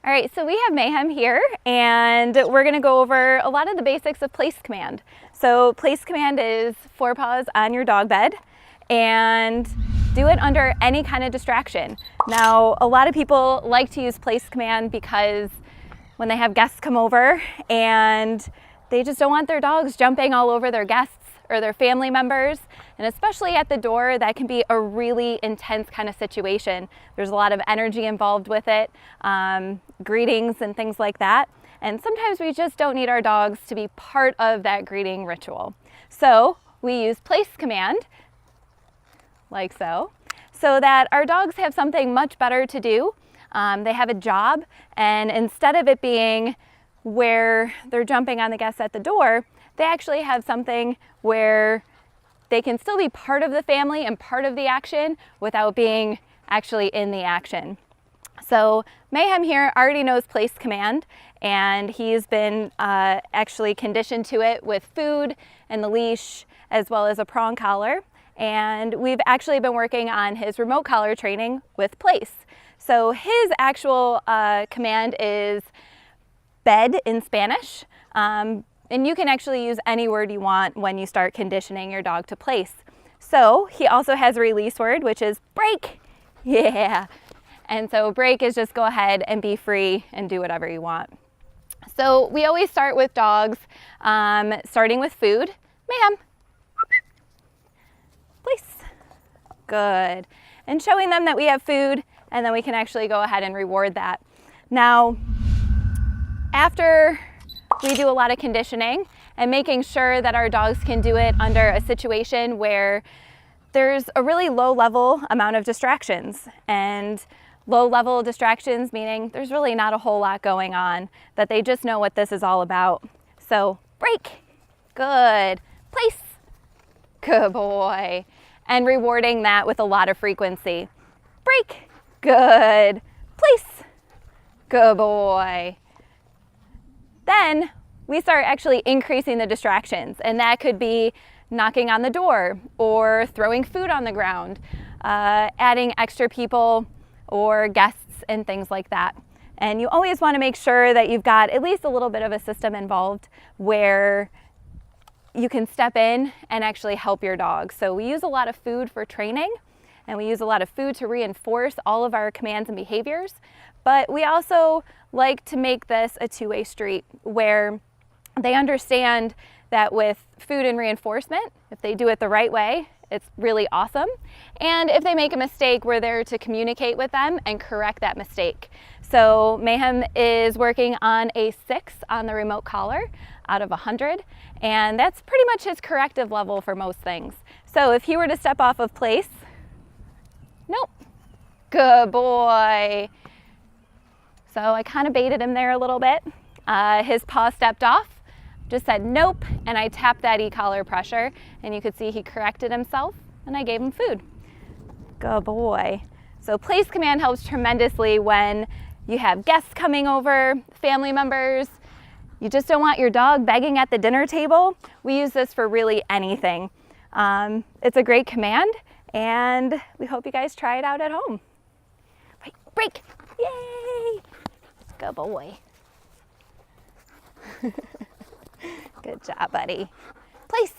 All right, so we have Mayhem here, and we're gonna go over a lot of the basics of place command. So place command is 4 paws on your dog bed, and do it under any kind of distraction. Now, a lot of people like to use place command because when they have guests come over and they just don't want their dogs jumping all over their guests or their family members, and especially at the door, that can be a really intense kind of situation. There's a lot of energy involved with it, greetings and things like that. And sometimes we just don't need our dogs to be part of that greeting ritual. So we use place command, like so that our dogs have something much better to do. They have a job, and instead of it being where they're jumping on the guests at the door, they actually have something where they can still be part of the family and part of the action without being actually in the action. So Mayhem here already knows place command, and he's been actually conditioned to it with food and the leash, as well as a prong collar. And we've actually been working on his remote collar training with place. So his actual command is bed in Spanish. And you can actually use any word you want when you start conditioning your dog to place. So he also has a release word, which is break. Yeah. And so break is just go ahead and be free and do whatever you want. So we always start with dogs, starting with food. Ma'am. Place. Good. And showing them that we have food, and then we can actually go ahead and reward that. Now, after we do a lot of conditioning and making sure that our dogs can do it under a situation where there's a really low level amount of distractions. And low level distractions meaning there's really not a whole lot going on, that they just know what this is all about. So break, good, place, good boy. And rewarding that with a lot of frequency. Break, good, place, good boy. Then we start actually increasing the distractions, and that could be knocking on the door or throwing food on the ground, adding extra people or guests and things like that. And you always want to make sure that you've got at least a little bit of a system involved where you can step in and actually help your dog. So we use a lot of food for training, and we use a lot of food to reinforce all of our commands and behaviors. But we also like to make this a two-way street where they understand that with food and reinforcement, if they do it the right way, it's really awesome. And if they make a mistake, we're there to communicate with them and correct that mistake. So Mayhem is working on a 6 on the remote collar out of 100, and that's pretty much his corrective level for most things. So if he were to step off of place, nope, good boy. So I kind of baited him there a little bit. His paw stepped off, just said nope, and I tapped that e-collar pressure, and you could see he corrected himself, and I gave him food. Good boy. So place command helps tremendously when you have guests coming over, family members. You just don't want your dog begging at the dinner table. We use this for really anything. It's a great command, and we hope you guys try it out at home. Right, break, yay! Good boy. Good job, buddy. Place.